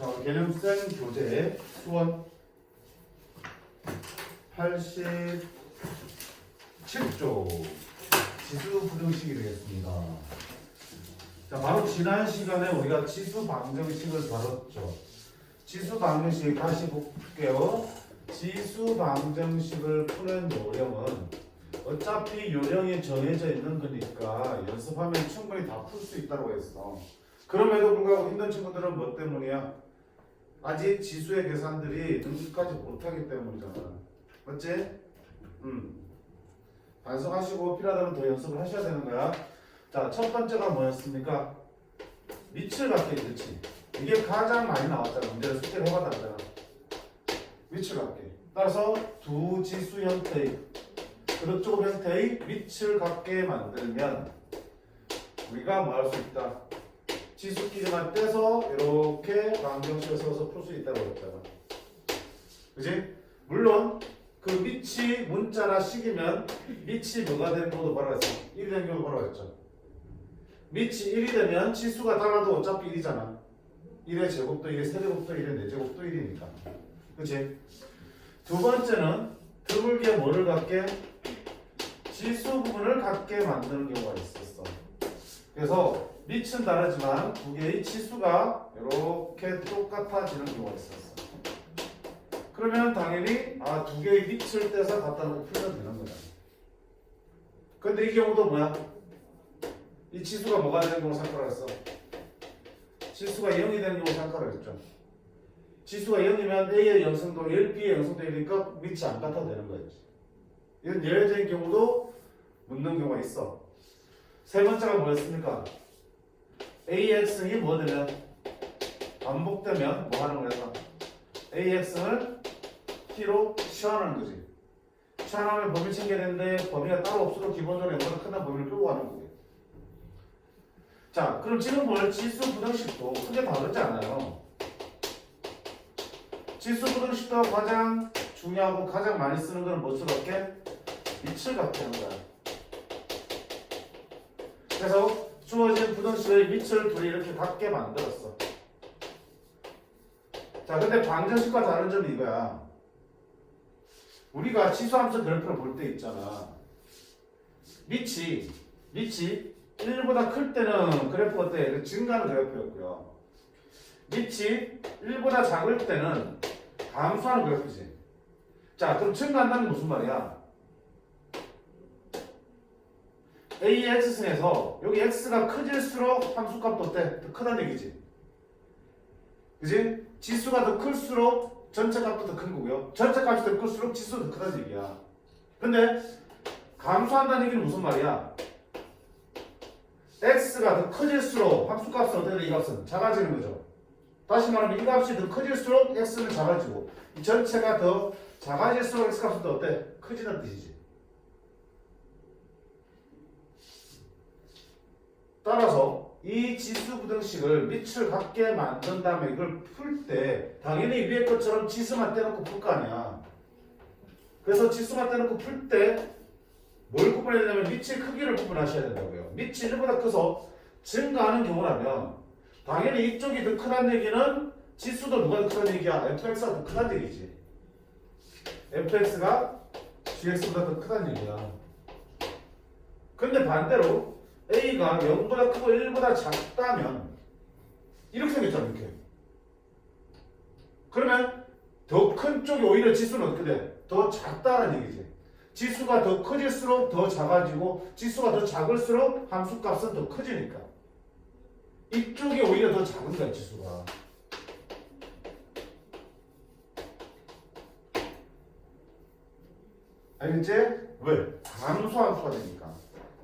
자, 개념생 교재 수원 87조 지수 부등식이 되겠습니다. 자, 바로 지난 시간에 우리가 지수 방정식을 다뤘죠. 지수 방정식 다시 볼게요. 지수 방정식을 푸는 요령은 어차피 요령이 정해져 있는 거니까 연습하면 충분히 다 풀 수 있다고 했어. 그럼에도 불구하고 힘든 친구들은 뭐 때문이야? 아직 지수의 계산들이 능지까지 못하기 때문이잖아. 맞지? 반성하시고 필요하다면 더 연습을 하셔야 되는 거야. 자, 첫 번째가 뭐였습니까? 밑을 갖기. 그렇지. 이게 가장 많이 나왔잖아. 문제를 숙제를 해봤다잖아. 밑을 갖기. 따라서 두 지수 형태의 그렇죠 형태의 밑을 갖게 만들면 우리가 뭐 할 수 있다? 지수끼리만 떼서 이렇게 방정식을 써서 풀 수 있다고 했잖아. 그지? 물론 그 밑이 문자나 식이면 밑이 뭐가 되는 경우도 바로 했어. 1이 되는 경우도 바로 했죠. 밑이 1이 되면 지수가 달라도 어차피 1이잖아. 1의 제곱도 1의 세제곱도 1의 4제곱도 1이니까. 그치? 두 번째는 드물게 뭐를 갖게? 지수 부분을 갖게 만드는 경우가 있었어. 그래서 밑은 다르지만 두 개의 지수가 이렇게 똑같아지는 경우가 있었어. 그러면 당연히 두 개의 밑을 떼서 갖다 놓고 풀면 되는 거야. 근데 이 경우도 뭐야? 이 지수가 뭐가 되는 경우 생각을 했어? 지수가 0이 되는 경우 생각을 했죠. 지수가 0이면 A의 영성도 1, B의 영성도 1이니까 밑이 안 같아도 되는 거였지. 이런 예외적인 경우도 묻는 경우가 있어. 세 번째가 뭐였습니까? AX이 뭐 되면? 반복되면 뭐 하는 거야? AX를 T로 치환하는 거지. 치환하면 범위 챙겨야 되는데 범위가 따로 없어도 기본적으로 0보다 큰 범위를 끌고 가는 거고. 자, 그럼 지금 볼 지수 부등식도 크게 다르지 않아요. 지수 부등식도 가장 중요하고 가장 많이 쓰는 건 무엇스럽게? 밑을 갖게 하는 거야. 그래서 주어진 부등식의 밑을 둘이 이렇게 갖게 만들었어. 자, 근데 방정식과 다른 점이 이거야. 우리가 지수함수 그래프를 볼 때 있잖아. 밑이 1보다 클 때는 그래프가 어때? 증가하는 그래프였고요. 밑이 1보다 작을 때는 감소하는 그래프지. 자, 그럼 증가한다는 게 무슨 말이야? AX승에서 여기 X가 커질수록 함수값도 어때? 더 크다는 얘기지. 그지? 지수가 더 클수록 전체 값도 더 큰 거고요. 전체 값이 더 클수록 지수가 더 크다는 얘기야. 근데 감소한다는 얘기는 무슨 말이야? X가 더 커질수록 함수값은 어떻게 돼? 이 값은 작아지는 거죠. 다시 말하면 이 값이 더 커질수록 X는 작아지고 이 전체가 더 작아질수록 X값은 더 어때? 커지는 뜻이지. 따라서 이 지수 부등식을 밑을 갖게 만든 다음에 이걸 풀 때 당연히 위에 것처럼 지수만 떼놓고 풀 거 아니야. 그래서 지수만 떼놓고 풀 때 뭘 구분해야 되냐면 밑의 크기를 구분하셔야 된다고요. 밑이 1보다 커서 증가하는 경우라면 당연히 이쪽이 더 크다는 얘기는 지수도 누가 더 크다는 얘기야? fx가 더 크다는 얘기지. fx가 gx보다 더 크다는 얘기야. 근데 반대로 a가 0보다 크고 1보다 작다면 이렇게 생겼잖아. 이렇게. 그러면 더 큰 쪽이 오히려 지수는 어떻게 돼? 더 작다는 얘기지. 지수가 더 커질수록 더 작아지고 지수가 더 작을수록 함수값은 더 커지니까 이쪽이 오히려 더 작은 거야. 지수가. 알겠지? 왜? 감소함수가 되니까.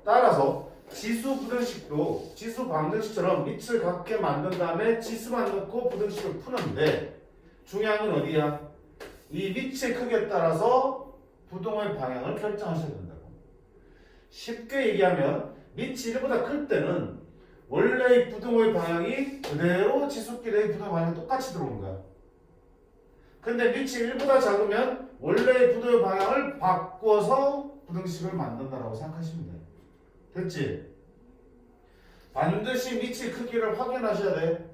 따라서 지수 부등식도 지수 방정식처럼 밑을 갖게 만든 다음에 지수만 넣고 부등식을 푸는데 중요한 건 어디야? 이 밑의 크기에 따라서 부동의 방향을 결정하셔야 된다고. 쉽게 얘기하면 밑이 1보다 클 때는 원래의 부동의 방향이 그대로 지수끼리의 부동의 방향이 똑같이 들어오는 거야. 근데 밑이 1보다 작으면 원래의 부동의 방향을 바꿔서 부등식을 만든다라고 생각하시면 돼요. 됐지? 반드시 밑의 크기를 확인하셔야 돼.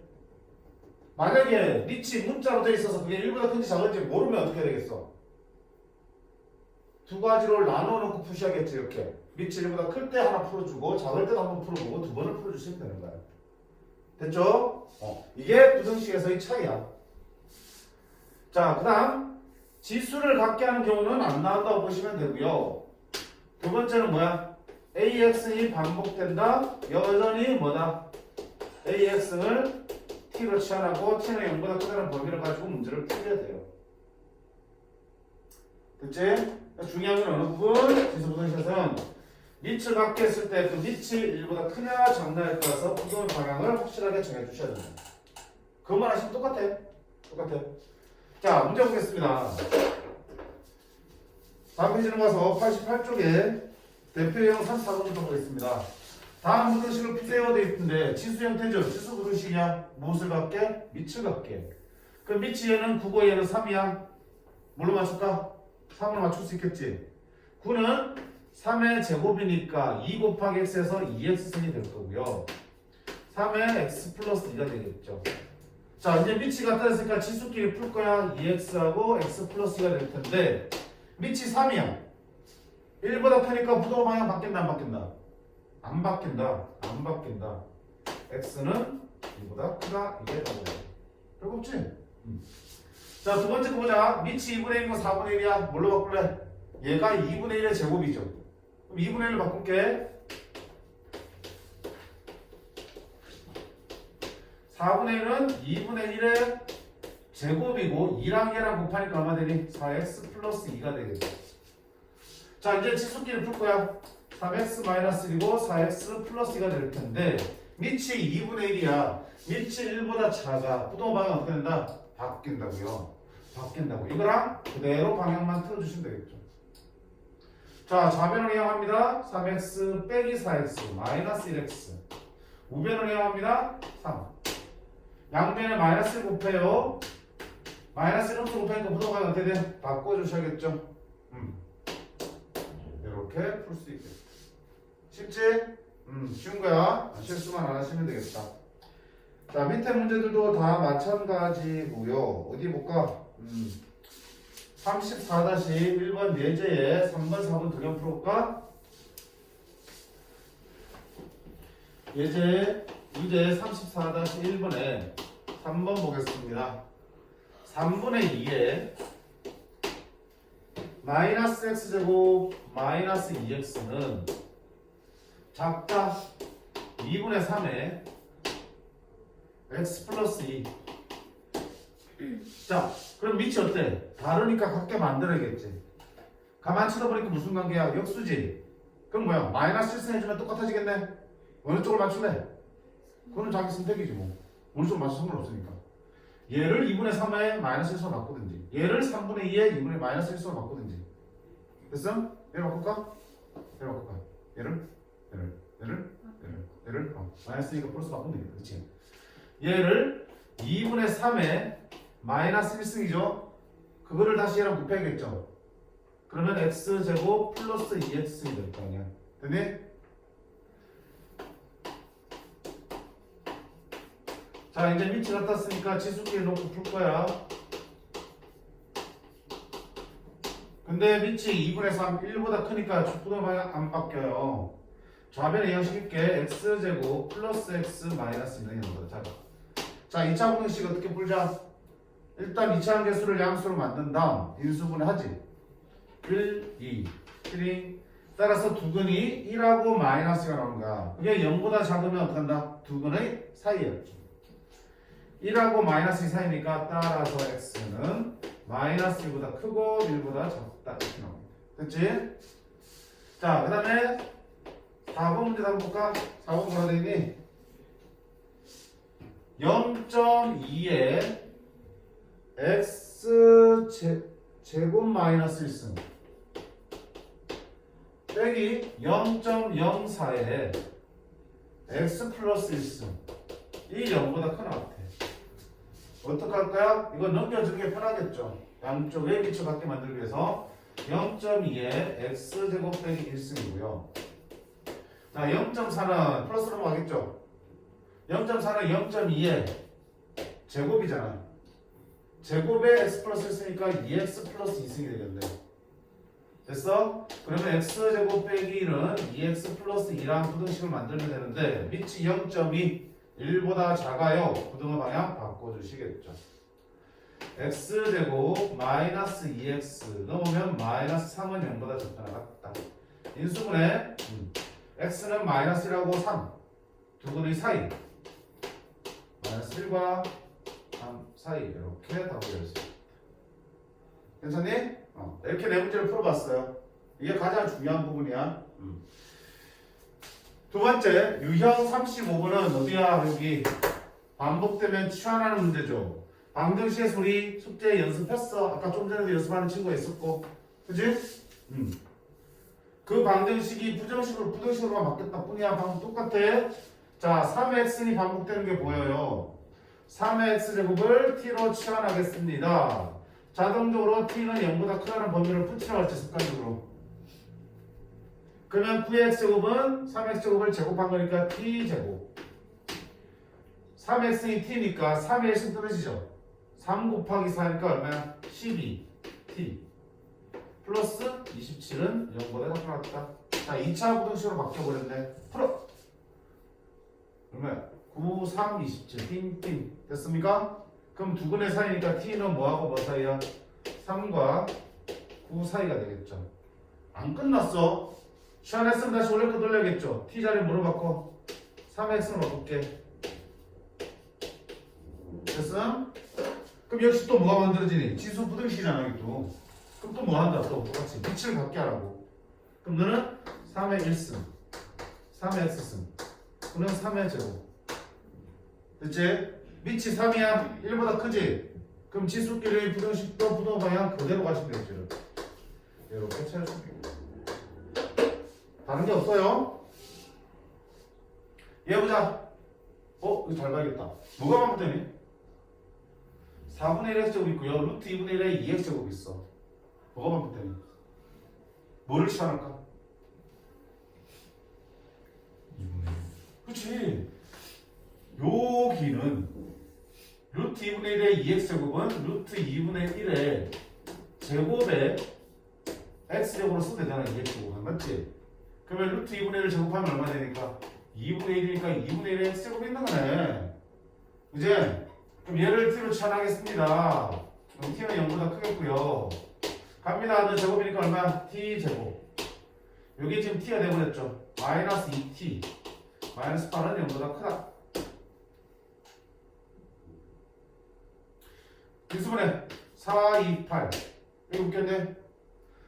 만약에 밑이 문자로 돼 있어서 그게 1보다 큰지 작은지 모르면 어떻게 되겠어? 두 가지로 나눠놓고 푸시하겠지. 이렇게 밑이 1보다 클 때 하나 풀어주고 작을 때도 한번 풀어보고 두 번을 풀어주시면 되는 거야. 됐죠? 이게 부등식에서의 차이야. 자, 그 다음 지수를 갖게 하는 경우는 안 나온다고 보시면 되고요. 두 번째는 뭐야? AX이 반복된다. 여전히 뭐다? AX를 T로 치환하고 T는 0보다 크다는 범위를 가지고 문제를 풀어야 돼요. 됐지? 중요한 건 어느 부분? 지수부등식에서는 밑을 갖게 했을 때 그 밑이 1보다 크냐 작냐에 따라서 부등의 방향을 확실하게 정해주셔야 됩니다. 그것만 하시면 똑같아. 똑같아. 자, 문제 보겠습니다. 다음 페이지 넘어가서 88쪽에 대표형 34번부터 보겠습니다. 다음 부등식을 푸세요 되어 있는데 지수 형태죠. 지수 부등식이야. 무엇을 갖게? 밑을 갖게. 그럼 밑이 얘는 9고 얘는 3이야. 뭘로 맞출까? 3으로 맞출 수 있겠지. 9는 3의 제곱이니까 2 곱하기 x에서 2x승이 될 거고요. 3의 x 플러스 2가 되겠죠. 자, 이제 밑이 갖다 댔으니까 지수끼리 풀 거야. 2x하고 x 플러스 2가 될 텐데 밑이 3이야. 1보다 크니까 부동 방향 바뀐다 안 바뀐다? 안 바뀐다. 안 바뀐다. x는 2보다 크다. 이게 답이야. 별거 없지? 자, 두 번째 거 보자. 밑이 2분의 1이고 4분의 1이야. 뭘로 바꿀래? 얘가 2분의 1의 제곱이죠. 그럼 2분의 1로 바꿀게. 4분의 1은 2분의 1의 제곱이고 2랑 얘랑 곱하니까 얼마 되니? 4x 플러스 2가 되겠지. 자, 이제 지수끼리 풀 거야. 3x 마이너스 1이고 4x 플러스 2가 될 텐데 밑이 2분의 1이야. 밑이 1보다 작아. 부동 방향 어떻게 된다? 바뀐다고요. 바뀐다고. 이거랑 그대로 방향만 틀어주시면 되겠죠. 자, 좌변을 이용합니다. 3x 빼기 4x 마이너스 1x. 우변을 이용합니다. 3. 양변에 마이너스 1 곱해요. 마이너스 1로 곱하니까 부동방향 어떻게 돼? 바꿔주셔야겠죠. 이렇게 풀 수 있겠다. 쉽지? 쉬운 거야. 실수만 안 하시면 되겠다. 자, 밑에 문제들도 다 마찬가지고요. 어디 볼까? 34-1번 예제에 3번, 4번 두 개 풀어볼까? 예제 문제 34-1번에 3번 보겠습니다. 3분의 2에 마이너스 x제곱 마이너스 2x는 작다. 2분의 3에 x 플러스 2. 자, 그럼 밑이 어때? 다르니까 같게 만들어야겠지. 가만 쳐다보니까 무슨 관계야? 역수지. 그럼 뭐야? 마이너스 1승 해주면 똑같아지겠네? 어느 쪽을 맞출래? 그거는 자기 선택이지 뭐. 어느 쪽을 맞출 상관없으니까. 얘를 2분의 3에 마이너스 1승으로 바꾸든지 얘를 3분의 2에 2분의 마이너스 1승으로 바꾸든지. 됐어? 얘를 바꿀까? 얘를 바꿀까? 얘를 마이너스 2가 플러스 바꾸면 되겠다. 그치? 얘를 2분의 3에 마이너스 1승이죠? 그거를 다시 얘랑 곱해야겠죠? 그러면 x제곱 플러스 2x승이 될 거 아니야. 됐니? 자, 이제 밑이 갖다 쓰니까 지수끼리 놓고 풀 거야. 근데 밑이 2분의 3, 1보다 크니까 축구도 방향 안 바뀌어요. 좌변에 이항식일게 x제곱 플러스 x 마이너스 2는 이런 거다. 자, 2차 분식 어떻게 풀자? 일단 2차 함계수를 양수로 만든 다음 인수분해 하지. 1, 2, 3. 따라서 두근이 1하고 마이너스가 나오는 거야. 그게 0보다 작으면 어떻게 한다? 두근의 사이였죠. 1하고 마이너스 사이니까 따라서 x는 마이너스 1보다 크고 1보다 작다 이렇게 나옵니다. 됐지? 자, 그 다음에 4번 문제 한번 볼까? 4번 뭐라 되니? 0.2에 x 제곱 마이너스 1승 빼기 0.04에 x 플러스 1승 이 0보다 큰 것 같아. 어떡할까요? 이거 넘겨주는 게 편하겠죠. 양쪽에 미쳐 갖게 만들기 위해서 0.2에 x제곱 빼기 1승이고요. 자, 0.4는 플러스로 가겠죠. 0.4는 0.2에 제곱이잖아. 제곱에 x 플러스 했으니까 2x 플러스 2승이 되겠네. 됐어? 그러면 x제곱 빼기 1은 2x 플러스 2랑 부등식을 만들면 되는데 밑이 0.2 1보다 작아요. 부등호 방향 바꿔주시겠죠. x제곱 마이너스 2x 넣으면 마이너스 3은 0보다 적거나 같다. 인수분해 x는 마이너스 1하고 3 두 근의 사이 마이너스 1과 3 사이 이렇게 답을 열었습니다. 괜찮니? 이렇게 네 문제를 풀어봤어요. 이게 가장 중요한 부분이야. 두 번째 유형 35번은 어디야? 여기 반복되면 치환하는 문제죠. 방정식에서 우리 숙제 연습했어. 아까 좀 전에도 연습하는 친구가 있었고 그치? 그 방정식이 부정식으로만 바뀌었다 뿐이야. 방금 똑같아. 자 3x이 반복되는 게 보여요. 3의 x제곱을 t로 치환하겠습니다. 자동적으로 t는 0보다 크다는 범위를 붙이라고 했지 습관적으로. 그러면 9의 x제곱은 3x제곱을 제곱한 거니까 t제곱 3x이 t니까 3의 1씩 떨어지죠. 3 곱하기 4니까 얼마야? 12t 플러스 27은 0보다 작다. 자 2차 부등식으로 바뀌어버렸네. 풀어. 그러면 9, 3, 27 띵띵 됐습니까? 그럼 두 근의 사이니까 t는 뭐하고 뭐 사이야? 3과 9 사이가 되겠죠. 안 끝났어. 시원했으면 다시 원래 거 돌려야겠죠. t 자리 뭐로 바꿔? 3x로 바꿀게. 됐어? 그럼 역시 또 뭐가 만들어지니? 지수 부등식이잖아 이게 또. 그럼 또 뭐 한다? 또 똑같이 밑을 갖게 하라고. 그럼 너는 3의 1승 3의 x승 그는 3의 제곱 됐지? 밑이 3이야 1보다 크지? 그럼 지수끼리 부등식도 부등호 방향 그대로 가시면 되죠. 이렇게 찾아줄게요. 다른 게 없어요? 얘 보자. 이거 잘 봐야겠다. 뭐가 반복되니? 4분의 1 x제곱 있고요. 루트 2분의 1에 2x제곱 있어. 뭐가 반복되니? 뭐를 치환할까? 2분의 1. 그치? 여기는 루트 2분의 1의 2x제곱은 루트 2분의 1의 제곱에 x제곱으로 쓰면 되잖아. 2x제곱은 맞지? 그러면 루트 2분의 1을 제곱하면 얼마 되니까? 2분의 1이니까 2분의 1의 x제곱이 있는 거네. 이제 그럼 얘를 t로 치환하겠습니다. 그럼 t는 0보다 크겠고요. 갑니다. 너 제곱이니까 얼마? t제곱. 여기 지금 t가 되버렸죠. 마이너스 2t 마이너스 8은 0보다 크다. 인수분해 4, 2, 8 이거 웃겼네.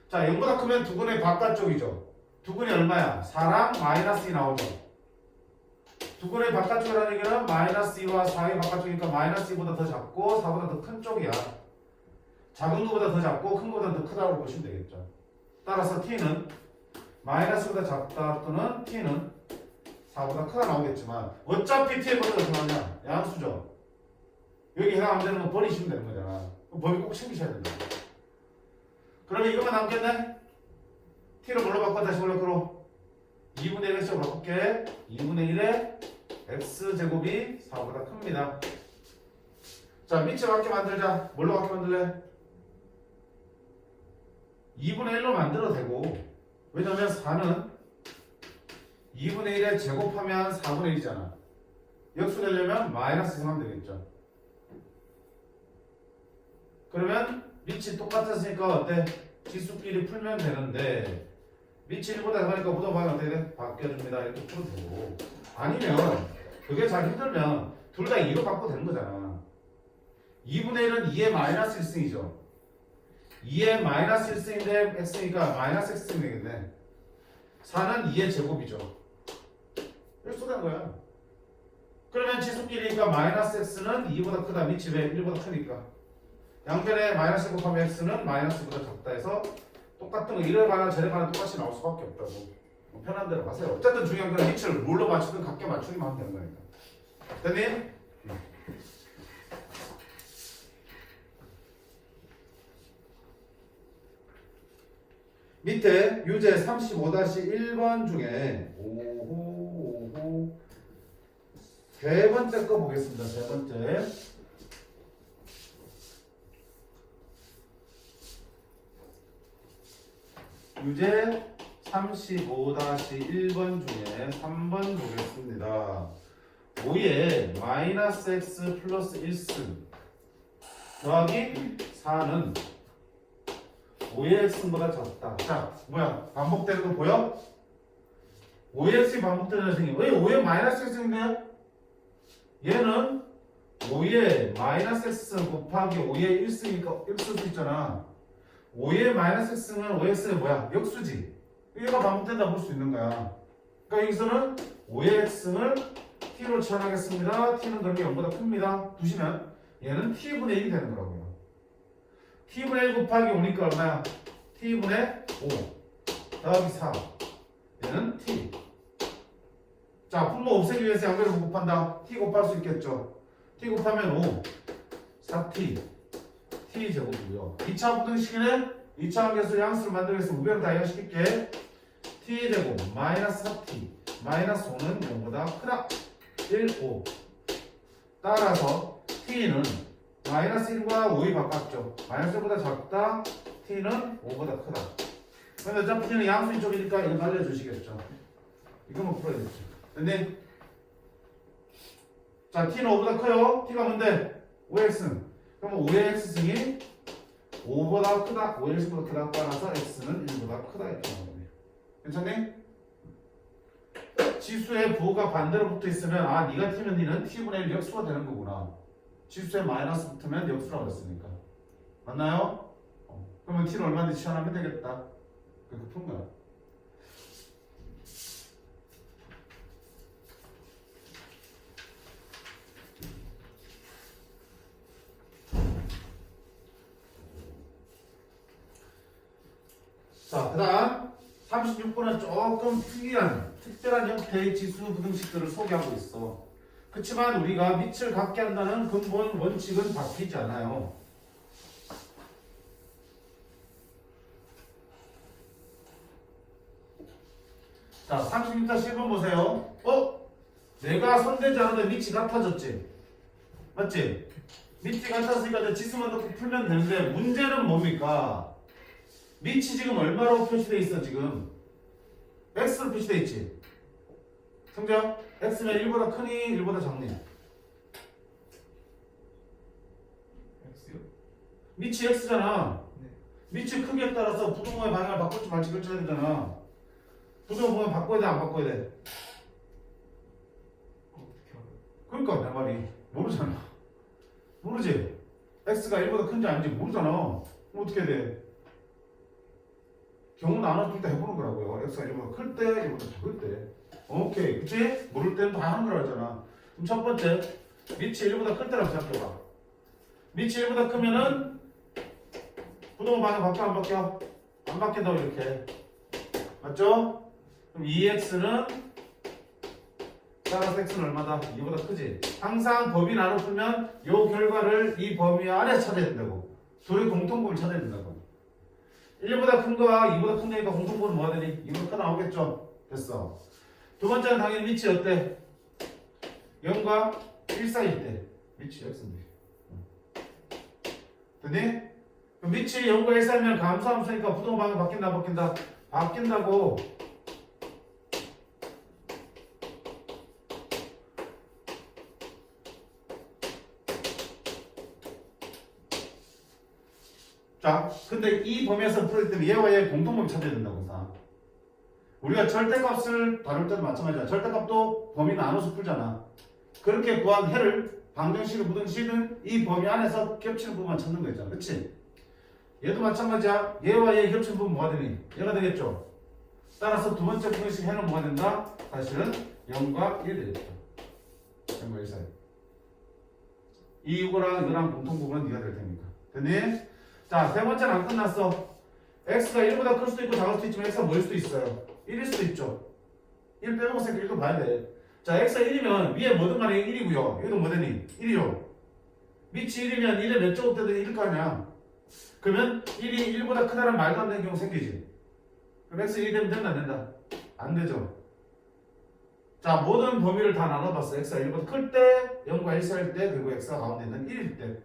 자 0보다 크면 두근의 바깥쪽이죠. 두근이 얼마야? 4랑 마이너스 2 나오죠. 두근의 바깥쪽이라는 얘기는 마이너스 2와 4의 바깥쪽이니까 마이너스 2보다 더 작고 4보다 더 큰 쪽이야. 작은 거보다 더 작고 큰 거보다 더 크다고 보시면 되겠죠. 따라서 t는 마이너스보다 작다 또는 t는 4보다 크다 나오겠지만 어차피 t의 범위가 어떻게 나오냐? 양수죠. 여기 해당 안 되는 거 버리시면 되는 거잖아. 범위 꼭 챙기셔야 된다. 그러면 이것만 남겠네? t를 뭘로 바꿔? 다시 원래 거로 2분의 1 x로 바꿀게. 2분의 1에 x제곱이 4보다 큽니다. 자 밑에 맞게 만들자. 뭘로 맞게 만들래? 2분의 1로 만들어도 되고 왜냐면 4는 2분의 1에 제곱하면 4분의 1이잖아. 역수되려면 마이너스 하면 되겠죠. 그러면 밑이 똑같았으니까 어때? 지수끼리 풀면 되는데 밑이 1보다 작으니까 부등호 방향 어떻게 돼? 바뀌어줍니다. 이렇게 풀어도 되고 아니면 그게 잘 힘들면 둘 다 2로 바꿔도 되는 거잖아. 2분의 1은 2의 마이너스 1승이죠. 2의 마이너스 1승인데 x니까 마이너스 x승 되겠네. 4는 2의 제곱이죠. 이렇게 쏟아낸 거야. 그러면 지수끼리니까 마이너스 x는 2보다 크다. 밑이 왜 1보다 크니까. 양변에 마이너스 곱하면 x는 마이너스보다 작다 해서 똑같은 거 이래 반환 저래 반환 똑같이 나올 수밖에 없다고. 뭐 편한 대로 가세요. 어쨌든 중요한 건 밑을 뭘로 맞추든 각게 맞추기만 하면 되는 거니까. 됐니? 밑에 유제 35-1번 중에 오호 세 번째 거 보겠습니다. 세 번째 유제 35-1번 중에 3번 보겠습니다. 5에 마이너스 x 플러스 1승 더하기 4는 5의 x보다 작다. 자, 뭐야? 반복되는 거 보여? 5의 x이 반복되는 생긴. 왜 5의 마이너스 x인데? 얘는 5의 마이너스 x 곱하기 5의 1승이니까 1승도 있잖아. 5의 마이너스 x는 5x는 뭐야? 역수지. 얘가 반복된다 볼 수 있는 거야. 그러니까 여기서는 5의 x를 t로 치환하겠습니다. t는 그렇게 0보다 큽니다. 두시면 얘는 t분의 1이 되는 거라고요. t분의 1 곱하기 5니까 얼마야? t분의 5 더하기 4 얘는 t. 자, 분모 없애기 위해서 양변을 곱한다. t 곱할 수 있겠죠. t 곱하면 5 4t t 제곱이고요. 2차 부등식에는 2차 함계수 양수를 만들기 위해서 우변을 다 이용시킬게. t 제곱 마이너스 4t 마이너스 5는 0보다 크다. 1, 5 따라서 t는 마이너스 1과 5이 바꿨죠. 마이너스 1보다 작다. t는 5보다 크다. 근데 어차피 t는 양수 이쪽이니까 이거 알려주시겠죠. 이거만 풀어야겠죠. 근데 자, t는 5보다 커요. t가 뭔데? 5x. 그럼 5의 x승이 5보다 크다. 5의 x보다 크다. 따라서 x는 1보다 크다. 이렇게 나오네요. 괜찮니? 지수의 부호가 반대로 붙어 있으면 아, 네가 t면 니는 t분의 1 역수가 되는 거구나. 지수에 마이너스 붙으면 역수라고 했으니까. 맞나요? 그러면 t는 얼마인지 치환하면 되겠다. 그렇게 푼 거야. 자, 그 다음 36번은 조금 특별한 형태의 지수 부등식들을 소개하고 있어. 그렇지만 우리가 밑을 갖게 한다는 근본 원칙은 바뀌지 않아요. 자, 36-1번 보세요. 내가 손대지 않은데 밑이 같아졌지? 맞지? 밑이 같았으니까 이제 지수만 넣고 풀면 되는데 문제는 뭡니까? 밑이 지금 얼마로 표시되어 있어 지금? x로 표시되어 있지? 성적? x면 1보다 크니 1보다 작니? X요? 밑이 x잖아. 네. 밑이 크기에 따라서 부등호의 방향을 바꿀지 말지 결정해야 되잖아. 부등호 보면 바꿔야 돼 안 바꿔야 돼? 어떻게 알아요? 그러니까 내 말이 모르잖아. 모르지? x가 1보다 큰지 아닌지 모르잖아. 그럼 어떻게 해야 돼? 경우 나눠줄 때 해보는 거라고요. x가 1보다 클 때, 1보다 작을 때. 오케이. 그치? 모를 때는 다 하는 거라 하잖아. 그럼 첫 번째, 밑이 1보다 클 때라고 생각해봐. 밑이 1보다 크면은 부등호 방향 바뀌어 안 바뀌어? 안 바뀐다고 이렇게. 맞죠? 그럼 2x는 따라서 x는 얼마다? 2보다 크지? 항상 범위 나눠 풀면 이 결과를 이 범위 안에 찾아야 된다고. 둘의 공통점을 찾아야 된다고. 1보다 큰 거와 2보다 큰 거니까 공통점은 뭐가 되니? 2보다 큰 나오겠죠? 됐어. 두 번째는 당연히 밑이 어때? 0과 1 사이일 때 밑이 x인데. 됐니? 그럼 밑이 0과 1 사이면 감소함수니까 부등호 방향 바뀐다 안 바뀐다? 바뀐다고. 자, 근데 이 범위에서 풀기 때문에 얘와 얘의 공통범위 찾아야 된다고 사. 우리가 절대값을 다룰 때도 마찬가지야. 절대값도 범위 나눠서 풀잖아. 그렇게 구한 해를 방정식을 부등식은 이 범위 안에서 겹치는 부분만 찾는 거 있잖아. 그치? 얘도 마찬가지야. 얘와 얘 겹치는 부분 뭐가 되니? 얘가 되겠죠? 따라서 두 번째 부등식 해는 뭐가 된다? 사실은 0과 1 되겠죠. 0과 1 사이. 이거랑 공통 부분은 네가 될 테니까. 됐니? 자, 세 번째는 안 끝났어. x가 1보다 클 수도 있고 작을 수도 있지만 x가 뭐일 수도 있어요? 1일 수도 있죠. 1 빼먹었으니까 1도 봐야 돼. 자, x가 1이면 위에 뭐든 간에 1이고요. 여기도 뭐 되니? 1이죠. 밑이 1이면 1에 몇 제곱 되든 1일 거 아니야. 그러면 1이 1보다 크다는 말도 안 되는 경우 생기지. 그럼 x 1이 되면 된다 안 된다? 안 되죠. 자, 모든 범위를 다 나눠봤어. x가 1보다 클 때, 0과 1 사이일 때, 그리고 x가 가운데 있는 1일 때.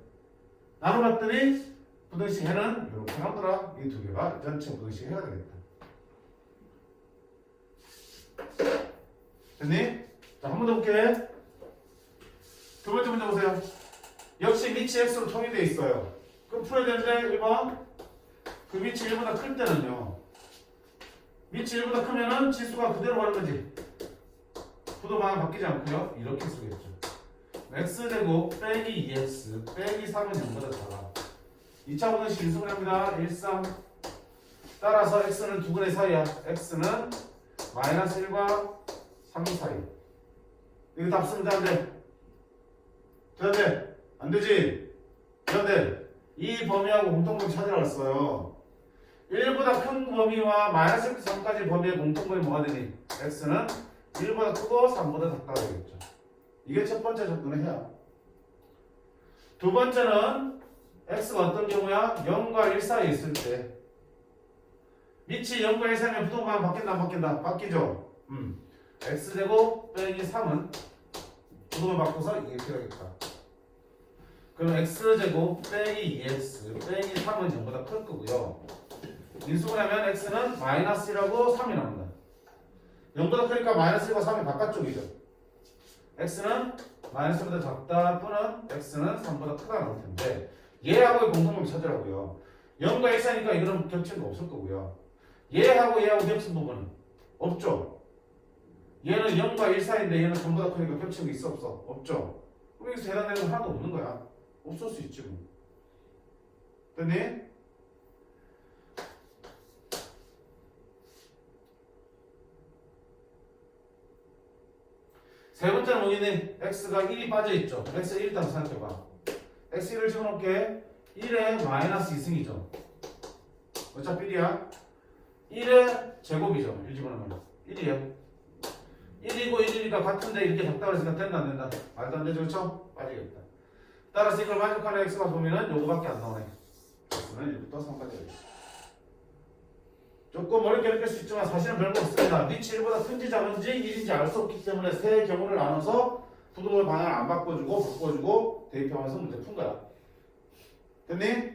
나눠봤더니 부등식 해는 이렇게 나오더라. 이 두 개가 전체 부등식 해가 되겠다. 됐니? 자, 한 번 더 볼게. 두 번째 문제 보세요. 역시 밑이 x로 통일되어 있어요. 그럼 풀어야 되는데 1번 그 밑이 1보다 클 때는요. 밑이 1보다 크면은 지수가 그대로 가는 거지. 부도 방향 바뀌지 않고요. 이렇게 쓰겠죠. x제곱 빼기 2x 빼기 3은 0보다 작아. 2차 분식 인수분해합니다. 1, 3. 따라서 x는 두 근의 사이야. x는 마이너스 1과 3 사이. 이거 답 쓰면 돼, 안 돼? 돼, 안 돼? 안 되지? 돼, 안 돼? 이 범위하고 공통범위 찾으라고 했어요. 1보다 큰 범위와 마이너스 3까지 범위의 공통범위 뭐가 되니? x는 1보다 크고 3보다 작다 되겠죠. 이게 첫 번째 접근을 해야. 두 번째는 x가 어떤 경우야? 0과 1 사이에 있을 때 밑이 0과 1 사이면 부동방향 바뀐다 안 바뀐다? 바뀌죠? x제곱 빼기 3은 부동을 바꿔서 이렇게 되겠다. 그럼 x제곱 빼기 2x 빼기 3은 0보다 클 거고요. 인수분해하면 x는 마이너스 1하고 3이 나온다. 0보다 크니까 마이너스 1과 3이 바깥쪽이죠. x는 마이너스보다 작다 또는 x는 3보다 크다 나올 텐데 얘하고의 공통점을 찾으라고요. 0과 1 사이니까 이거는 겹치는 거 없을 거고요. 얘하고 겹친 부분은 없죠. 얘는 0과 1 사이인데 얘는 3보다 크니까 겹치는 게 있어 없어? 없죠. 그럼 여기서 해당되는 건 하나도 없는 거야. 없을 수 있지 뭐. 됐니? 세 번째는 뭐겠니? x가 1이 빠져있죠. x 1 있다고 생각해봐. x 1을 집어넣을게. 1의 마이너스 2승이죠. 어차피 1이야. 1의 제곱이죠. 1 집어넣으면 1이에요. 1이고 1이니까 같은데 이렇게 작다고 했으니까 된다 안 된다? 말도 안 되죠. 그렇죠? 빠지겠다. 따라서 이걸 만족하는 x가 보면은 요거밖에 안 나오네. x는 1부터 3까지 되겠다. 조금 어렵게 느낄 수 있지만 사실은 별거 없습니다. 밑이 1보다 큰지 작은지 1인지 알 수 없기 때문에 세 경우를 나눠서 부동의 방향을 안 바꿔주고 대입하면서 문제 푼 거야. 됐니?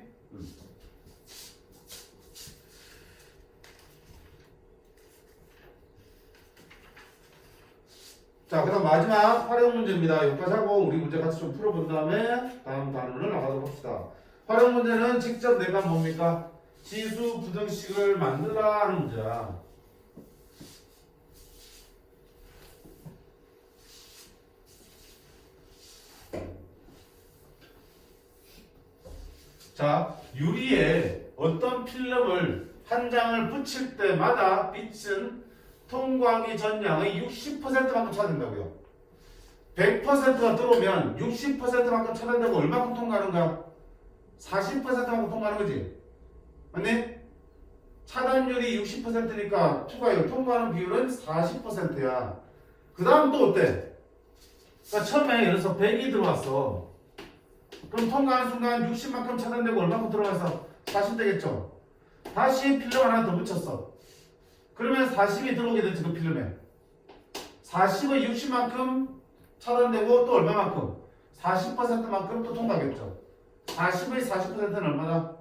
자, 그 다음 마지막 활용 문제입니다. 여기까지 하고 우리 문제 같이 좀 풀어본 다음에 다음 단원을 나가도록 합시다. 활용 문제는 직접 내가 뭡니까? 지수 부등식을 만들라 하는 문제야. 자, 유리에 어떤 필름을 한 장을 붙일 때마다 빛은 통과하기 전 양의 60%만큼 차단된다고요. 100%가 들어오면 60%만큼 차단되고 얼마큼 통과하는 거야? 40%만큼 통과하는 거지. 맞니? 차단율이 60%니까 통과하는 비율은 40%야. 그 다음 또 어때? 그러니까 처음에 예를 들어서 100이 들어왔어. 그럼 통과하는 순간 60만큼 차단되고 얼마큼 들어와서 40 되겠죠? 다시 필름 하나 더 붙였어. 그러면 40이 들어오게 되지 그 필름에. 40의 60만큼 차단되고 또 얼마만큼? 40%만큼 또 통과하겠죠. 40의 40%는 얼마다?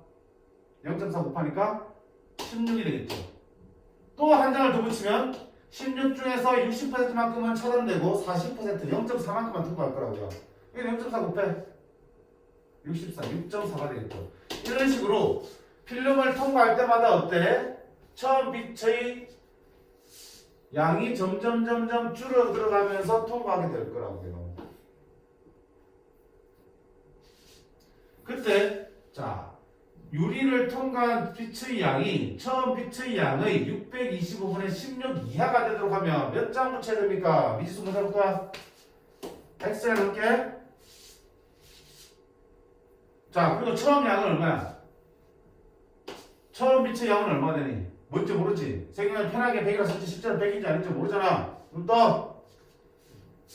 0.4 곱하니까 16이 되겠죠. 또 한 장을 더 붙이면 16 중에서 60%만큼은 차단되고 40% 0.4만큼만 통과할 거라고요. 이게 0.4 곱해 64, 6.4가 되겠죠. 이런 식으로 필름을 통과할 때마다 어때? 처음 빛의 양이 점점 줄어들어가면서 통과하게 될 거라고요. 그때 자 유리를 통과한 빛의 양이 처음 빛의 양의 625분의 16 이하가 되도록 하면 몇 장 붙여야 됩니까? 미지수 문제 볼 거야. x에 넣을게. 자 그리고 처음 양은 얼마야? 처음 빛의 양은 얼마 되니? 뭔지 모르지? 세경이 편하게 100이라 썼지 실제로 100인지 아닌지 모르잖아. 그럼 또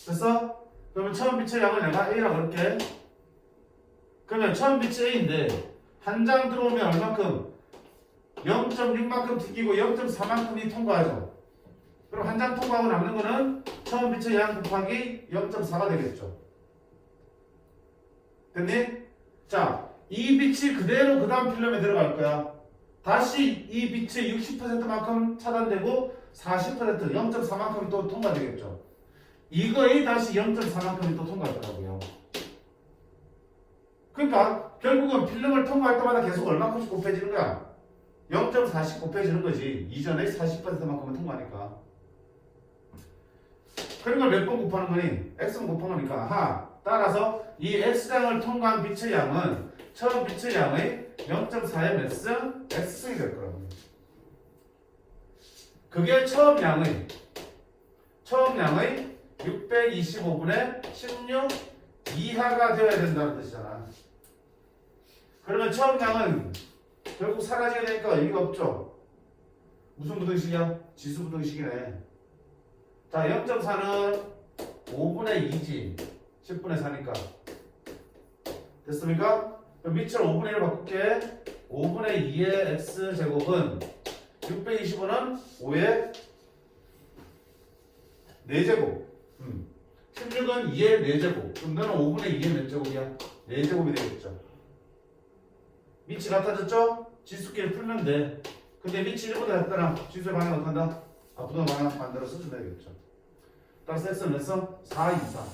됐어? 그러면 처음 빛의 양을 내가 A라고 그럴게. 그러면 처음 빛이 A인데 한 장 들어오면 얼마큼? 0.6만큼 튀기고 0.4만큼이 통과하죠. 그럼 한 장 통과하고 남는 거는 처음 빛의 양 곱하기 0.4가 되겠죠. 됐니? 자, 이 빛이 그대로 그 다음 필름에 들어갈 거야. 다시 이 빛의 60%만큼 차단되고 40% 0.4만큼이 또 통과되겠죠. 이거에 다시 0.4만큼이 또 통과하더라고요. 그러니까 결국은 필름을 통과할 때마다 계속 얼마큼씩 곱해지는 거야? 0.4씩 곱해지는 거지. 이전에 40%만큼은 통과하니까. 그런 걸 몇 번 곱하는 거니? x만 곱한 거니까. 아하. 따라서 이 x장을 통과한 빛의 양은 처음 빛의 양의 0.4의 매스 x승이 될 거라고. 그게 처음 양의 625분의 16 이하가 되어야 된다는 뜻이잖아. 그러면 처음 양은 결국 사라지게 되니까 의미가 없죠. 무슨 부등식이야? 지수 부등식이네. 자, 0.4는 5분의 2지. 10분의 4니까. 됐습니까? 그럼 밑을 5분의 1로 바꿀게. 5분의 2의 x제곱은 625는 5의 4제곱. 16은 2의 4제곱. 그럼 너는 5분의 2의 몇 제곱이야? 4제곱이 되겠죠. 밑이 같아졌죠? 지수끼리 풀면 돼. 근데 밑이 1보다 같다라 지수의 방향 어떻게 한다? 부등호 방향 반대로 써주면 되겠죠. 따라서 x는 몇 선? 4 이상.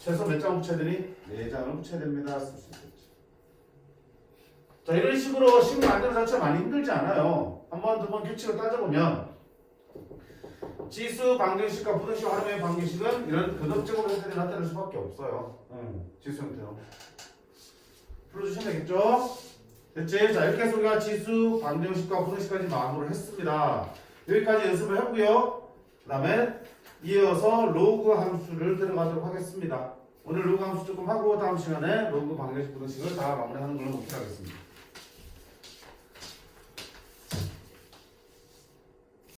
최소 몇 장을 붙여야 되니? 4장을 붙여야 됩니다. 쓸 수 있겠죠. 자, 이런 식으로 식 만드는 자체가 많이 힘들지 않아요. 한 번, 두 번 규칙을 따져보면 지수 방정식과 부등식 활용의 방정식은 이런 교독적으로 형태로 나타낼 수밖에 없어요. 지수 형태로. 풀어주시면 되겠죠? 됐지? 자, 이렇게 해서 우리가 지수 방정식과 부등식까지 마무리를 했습니다. 여기까지 연습을 했고요. 그 다음에 이어서 로그 함수를 들어가도록 하겠습니다. 오늘 로그 함수 조금 하고 다음 시간에 로그 방정식 부등식을 다 마무리하는 걸로 목표하겠습니다.